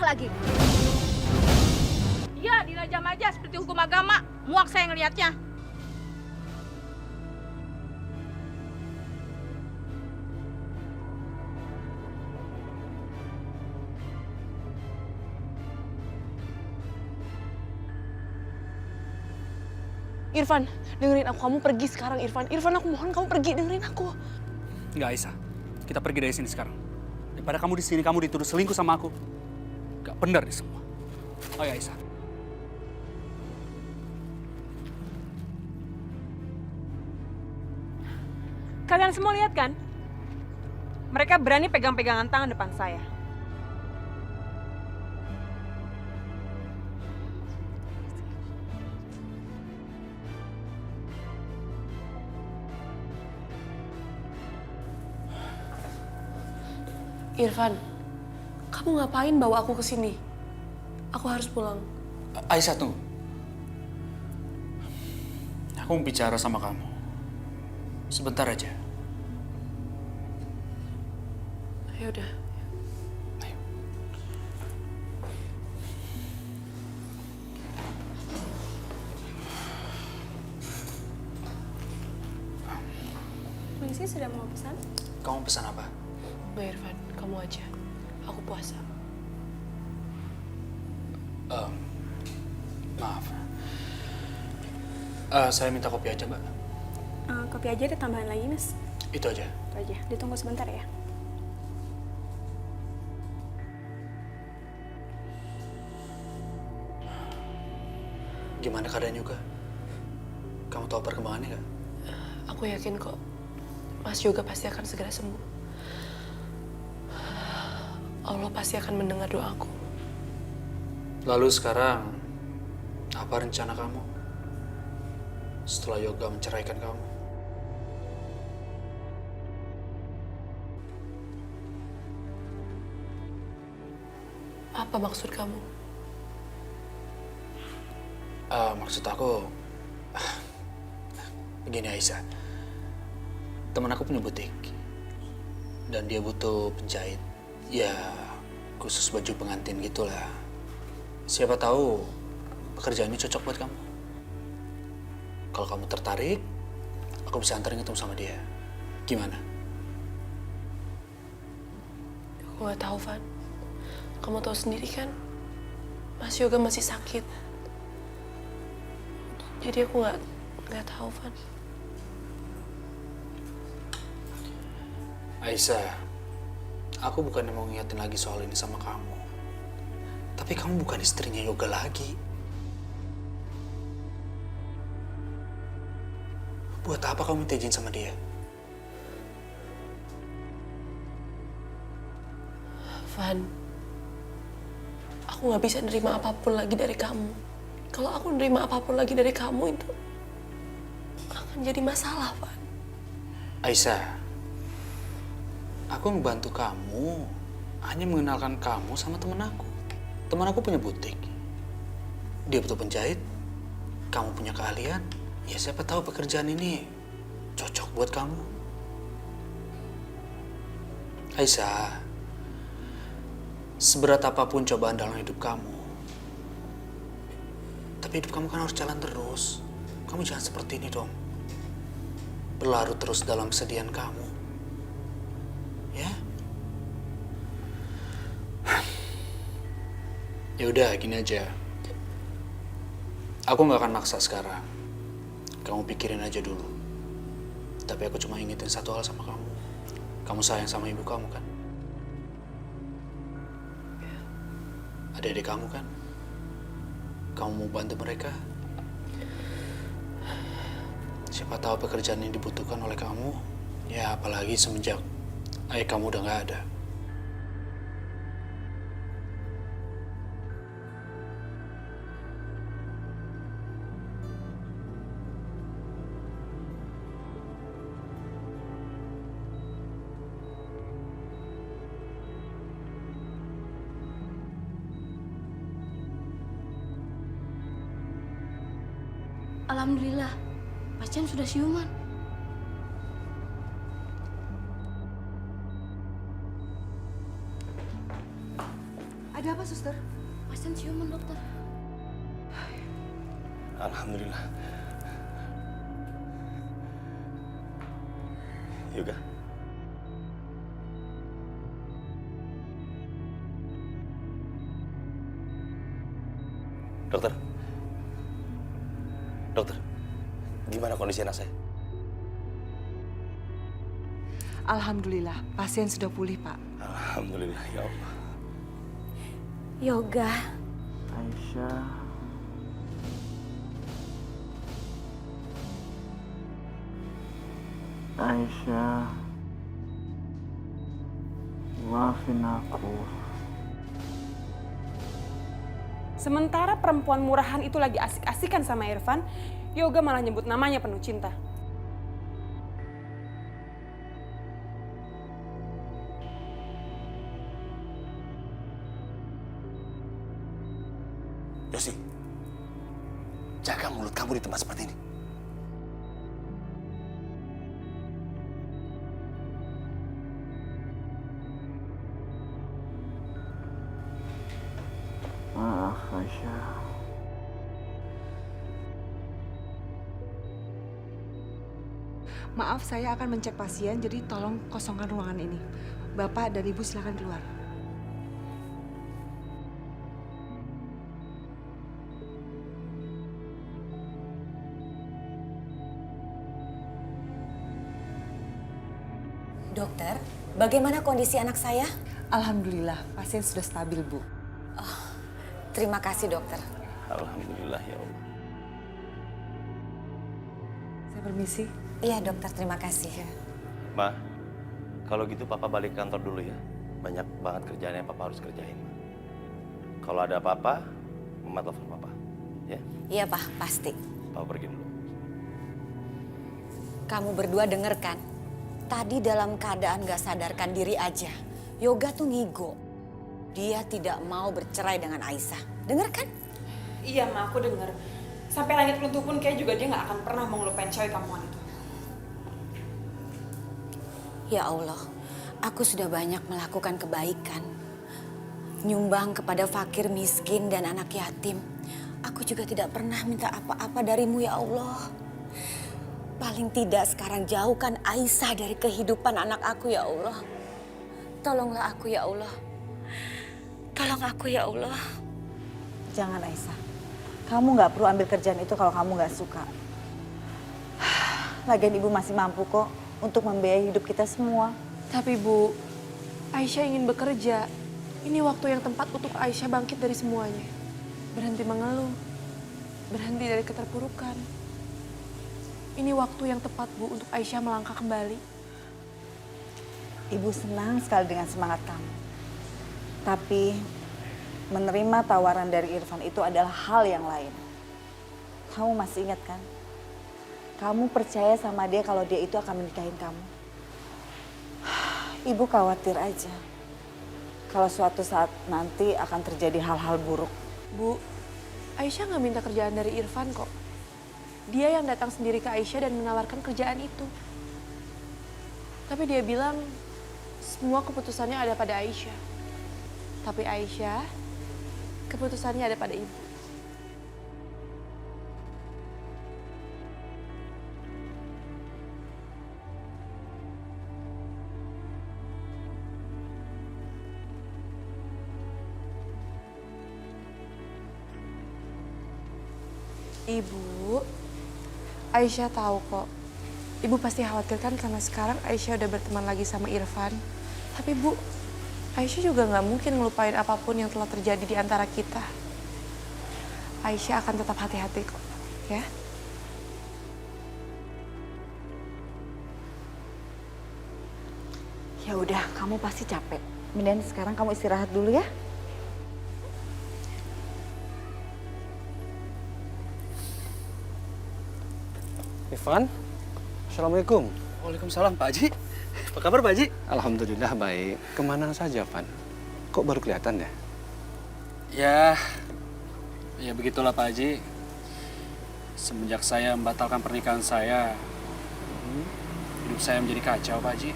lagi. Iya, dirajam aja seperti hukum agama. Muak saya ngelihatnya. Irfan, dengerin aku. Kamu pergi sekarang, Irfan. Irfan, aku mohon kamu pergi, dengerin aku. Enggak, Aisyah. Kita pergi dari sini sekarang. Daripada kamu di sini, kamu dituduh selingkuh sama aku. Gak benar nih semua. Ayo, Aisyah. Kalian semua lihat kan? Mereka berani pegang-pegangan tangan depan saya. Irfan, kamu ngapain bawa aku ke sini? Aku harus pulang. Aisyah, tunggu. Aku mau bicara sama kamu. Sebentar aja. Ya udah. Ayo. Polisi sudah mau pesan? Kamu pesan apa? Mbak Irfan, kamu aja. Aku puasa. Maaf. Saya minta kopi aja, Mbak. Kopi aja ada tambahan lagi, Mas. Itu aja. Itu aja. Ditunggu sebentar ya. Gimana keadaan Yoga? Kamu tahu perkembangannya nggak? Aku yakin kok, Mas Yoga pasti akan segera sembuh. Allah pasti akan mendengar doaku. Lalu sekarang, apa rencana kamu? Setelah Yoga menceraikan kamu? Apa maksud kamu? Maksud aku, begini Aisyah. Teman aku punya butik. Dan dia butuh penjahit. Ya, khusus baju pengantin gitulah. Siapa tahu pekerjaan ini cocok buat kamu. Kalau kamu tertarik, aku bisa antarin ketemu sama dia. Gimana? Aku gak tahu, Van. Kamu tahu sendiri kan, Mas Yoga masih sakit. Jadi aku nggak tahu, Van. Aisyah, aku bukan mau ngingetin lagi soal ini sama kamu. Tapi kamu bukan istrinya Yoga lagi. Buat apa kamu minta izin sama dia? Van, aku nggak bisa nerima apapun lagi dari kamu. Kalau aku nerima apapun lagi dari kamu itu akan jadi masalah, Van. Aisyah, aku ngebantu kamu hanya mengenalkan kamu sama temen aku. Teman aku punya butik. Dia butuh penjahit. Kamu punya keahlian. Ya siapa tahu pekerjaan ini cocok buat kamu. Aisyah, seberat apapun cobaan dalam hidup kamu, tapi hidup kamu kan harus jalan terus. Kamu jangan seperti ini dong. Berlarut terus dalam kesedihan kamu. Ya? Ya udah, gini aja. Aku nggak akan maksa sekarang. Kamu pikirin aja dulu. Tapi aku cuma ingetin satu hal sama kamu. Kamu sayang sama ibu kamu kan? Adik-adik kamu kan? Kamu mau bantu mereka? Siapa tahu pekerjaan ini dibutuhkan oleh kamu. Ya apalagi semenjak ayah kamu udah nggak ada. Alhamdulillah, Macan sudah siuman. Ada apa, suster? Pasien siuman, dokter. Alhamdulillah. Yoga. Dokter. Dokter. Gimana kondisi anak saya? Alhamdulillah, pasien sudah pulih, Pak. Alhamdulillah, ya Allah. Yoga. Aisyah. Aisyah. Maafin aku. Sementara perempuan murahan itu lagi asik-asikan sama Irfan, Yoga malah nyebut namanya penuh cinta. Yosi, jaga mulut kamu di tempat seperti ini. Maaf, Aisyah. Maaf, saya akan mencek pasien, jadi tolong kosongkan ruangan ini. Bapak dan Ibu silakan keluar. Dokter, bagaimana kondisi anak saya? Alhamdulillah, pasien sudah stabil, Bu. Terima kasih, dokter. Alhamdulillah, ya Allah. Saya permisi. Iya, dokter, terima kasih. Ma, kalau gitu Papa balik kantor dulu ya. Banyak banget kerjaan yang Papa harus kerjain. Kalau ada apa-apa, Mama telepon Papa. Ya? Iya, Pak, pasti. Papa pergi dulu. Kamu berdua denger kan? Tadi dalam keadaan gak sadarkan diri aja, Yoga tuh ngigo. Dia tidak mau bercerai dengan Aisyah. Denger kan? Iya, Ma, aku denger. Sampai langit runtuh pun kayak juga dia gak akan pernah mau ngelupain cewek kampungan itu. Ya Allah, aku sudah banyak melakukan kebaikan. Nyumbang kepada fakir miskin dan anak yatim. Aku juga tidak pernah minta apa-apa darimu, ya Allah. Paling tidak sekarang jauhkan Aisyah dari kehidupan anak aku, ya Allah. Tolonglah aku, ya Allah. Tolong aku, ya Allah. Jangan, Aisyah. Kamu nggak perlu ambil kerjaan itu kalau kamu nggak suka. Lagian Ibu masih mampu kok untuk membiayai hidup kita semua. Tapi Bu, Aisyah ingin bekerja. Ini waktu yang tepat untuk Aisyah bangkit dari semuanya. Berhenti mengeluh. Berhenti dari keterpurukan. Ini waktu yang tepat, Bu, untuk Aisyah melangkah kembali. Ibu senang sekali dengan semangat kamu. Tapi menerima tawaran dari Irfan itu adalah hal yang lain. Kamu masih ingat kan? Kamu percaya sama dia kalau dia itu akan menikahin kamu. Ibu khawatir aja. Kalau suatu saat nanti akan terjadi hal-hal buruk. Bu, Aisyah nggak minta kerjaan dari Irfan kok. Dia yang datang sendiri ke Aisyah dan menawarkan kerjaan itu. Tapi dia bilang semua keputusannya ada pada Aisyah. Tapi Aisyah, keputusannya ada pada Ibu. Ibu, Aisyah tahu kok. Ibu pasti khawatir kan karena sekarang Aisyah udah berteman lagi sama Irfan. Tapi Bu, Aisyah juga nggak mungkin ngelupain apapun yang telah terjadi di antara kita. Aisyah akan tetap hati-hati kok, ya. Ya udah, kamu pasti capek. Mending sekarang kamu istirahat dulu ya. Irfan, Assalamualaikum. Waalaikumsalam, Pak Haji. Apa kabar, Pak Haji? Alhamdulillah baik. Kemana saja, Van? Kok baru kelihatan ya? Ya begitulah, Pak Haji. Semenjak saya membatalkan pernikahan saya, hidup saya menjadi kacau, Pak Haji.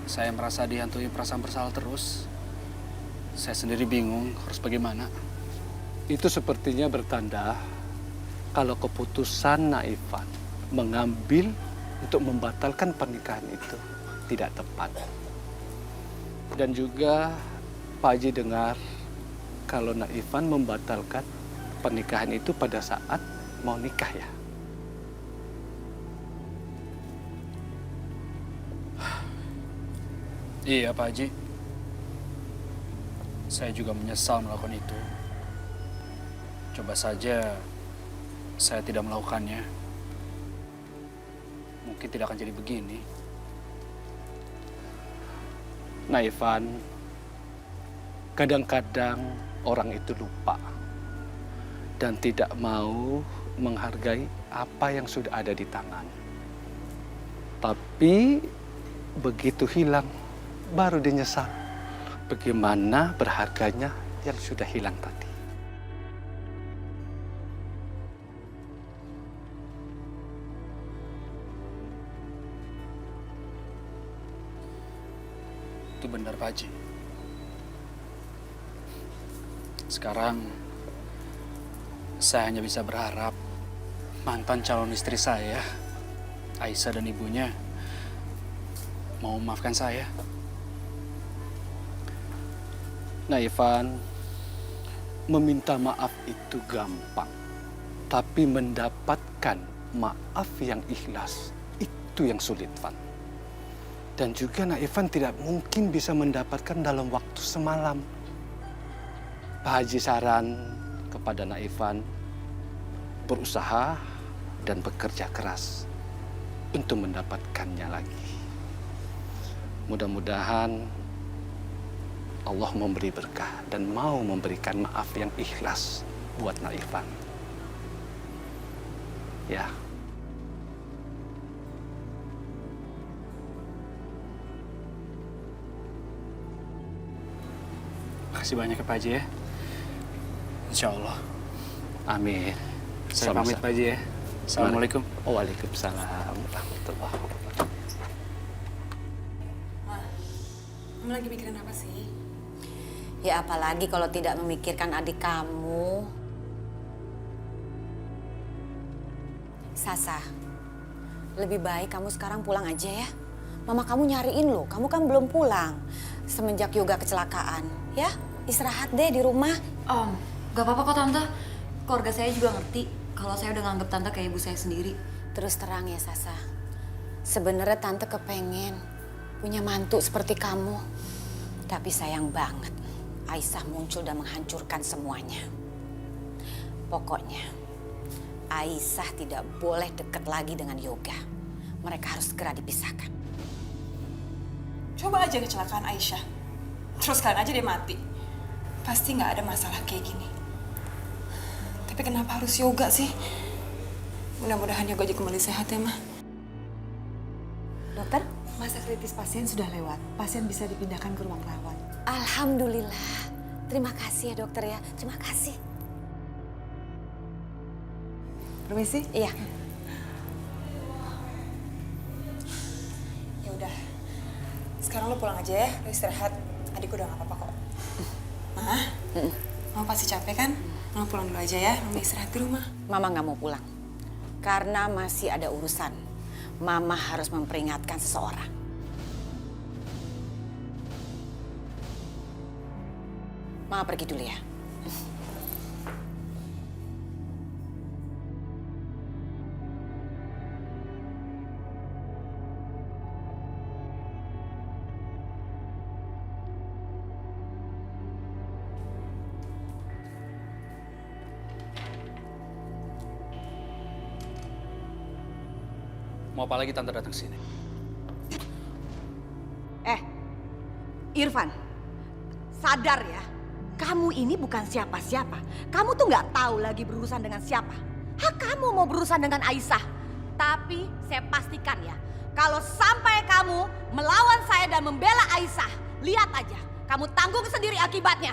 Saya merasa dihantui perasaan bersalah terus. Saya sendiri bingung harus bagaimana. Itu sepertinya bertanda kalau keputusan Naifan mengambil untuk membatalkan pernikahan itu tidak tepat. Dan juga Pak Haji dengar kalau Naifan membatalkan pernikahan itu pada saat mau nikah ya. Iya Pak Haji. Saya juga menyesal melakukan itu. Coba saja saya tidak melakukannya. Mungkin tidak akan jadi begini. Naifan, kadang-kadang orang itu lupa dan tidak mau menghargai apa yang sudah ada di tangan. Tapi begitu hilang, baru dia nyesal bagaimana berharganya yang sudah hilang tadi. Itu benar Pak Haji. Sekarang saya hanya bisa berharap mantan calon istri saya, Aisyah dan ibunya, mau memaafkan saya. Naifan, meminta maaf itu gampang. Tapi mendapatkan maaf yang ikhlas, itu yang sulit, Van. Dan juga Naifan tidak mungkin bisa mendapatkan dalam waktu semalam. Pak Haji saran kepada Naifan, berusaha dan bekerja keras untuk mendapatkannya lagi. Mudah-mudahan Allah memberi berkah dan mau memberikan maaf yang ikhlas buat Naifan. Ya. Makasih banyak ya Pak Haji ya. Insya Allah. Amin. Saya pamit Pak Haji ya. Assalamualaikum. Waalaikumsalam warahmatullahi wabarakatuh. Kamu lagi mikirin apa sih? Ya apalagi kalau tidak memikirkan adik kamu. Sasa, lebih baik kamu sekarang pulang aja ya. Mama kamu nyariin loh, kamu kan belum pulang. Semenjak Yoga kecelakaan, ya? Istirahat deh di rumah. Gak apa-apa kok Tante. Keluarga saya juga ngerti kalau saya udah nganggep Tante kayak ibu saya sendiri. Terus terang ya Sasa, sebenarnya Tante kepengen punya mantu seperti kamu. Tapi sayang banget, Aisyah muncul dan menghancurkan semuanya. Pokoknya, Aisyah tidak boleh dekat lagi dengan Yoga. Mereka harus segera dipisahkan. Coba aja kecelakaan Aisyah. Terus kalian aja dia mati. Pasti nggak ada masalah kayak gini. Tapi kenapa harus Yoga sih? Mudah-mudahan Yoga juga kembali sehat ya, Ma. Dokter? Masa kritis pasien sudah lewat. Pasien bisa dipindahkan ke ruang rawat. Alhamdulillah. Terima kasih ya dokter ya. Terima kasih. Permisi? Iya. Ya udah. Sekarang lo pulang aja ya. Lo istirahat. Adik udah nggak apa-apa kok. Ma, Mama pasti capek kan? Mama pulang dulu aja ya. Mama istirahat di rumah. Mama nggak mau pulang. Karena masih ada urusan. Mama harus memperingatkan seseorang. Mama pergi dulu ya. Mau apa lagi Tante datang sini? Irfan, sadar ya. Kamu ini bukan siapa-siapa. Kamu tuh nggak tahu lagi berurusan dengan siapa. Kamu mau berurusan dengan Aisyah. Tapi saya pastikan ya, kalau sampai kamu melawan saya dan membela Aisyah, lihat aja, kamu tanggung sendiri akibatnya.